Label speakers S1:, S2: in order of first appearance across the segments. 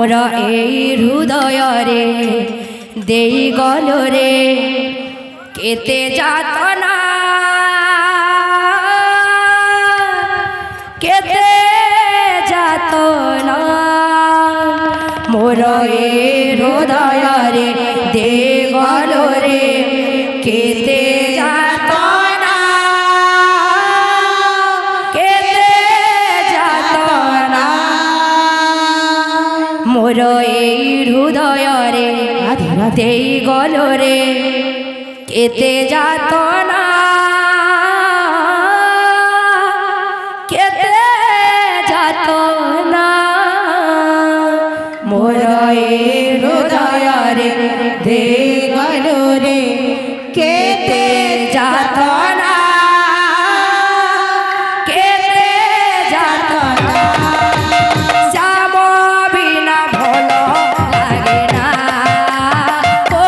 S1: মোরা এই হৃদয়রে দেই গল রে কেতে যাতনা কেতে যাতনা মোরা এই হৃদয়রে দেই গল রে কেতে যাতনা কেতে যাতনা মোর এই হৃদয়রে দেই গল রে কেতে যাতনা কেতে যাতনা মোর এই হৃদয়রে দেই গল রে কেতে যাতনা কেতে যাতনা শ্যাম বিনা ভালো লাগে না ও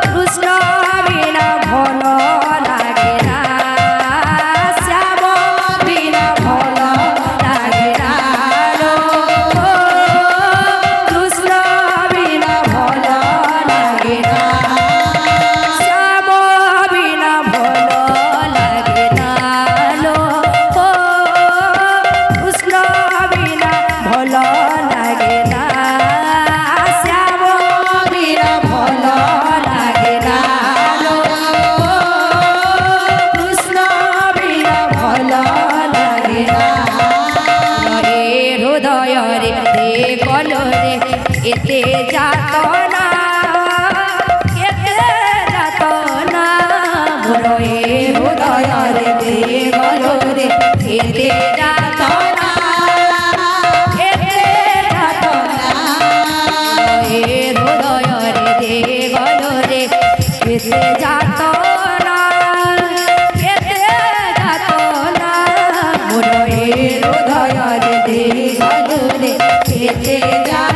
S1: কৃষ্ণ বিনা ভালো লাগে না শ্যাম বিনা ভালো লাগে না ও কৃষ্ণ বিনা ভালো লাগে না শ্যাম বিনা ভালো লাগে না ও কৃষ্ণ বিনা ভালো লাগে না শ্যাম বিনা ভালো লাগে না কৃষ্ণ বিনা ভালো লাগে না রে হৃদয়রে দে গল রে এতে যাতনা এতে যাতনা রে হৃদয়রে দে গল রে এতে যাতনা এতে যাতনা রে হৃদয়রে দে গল রে এতে যাতনা এতে যাতনা রে হৃদয়রে দে গল রে এতে যাতনা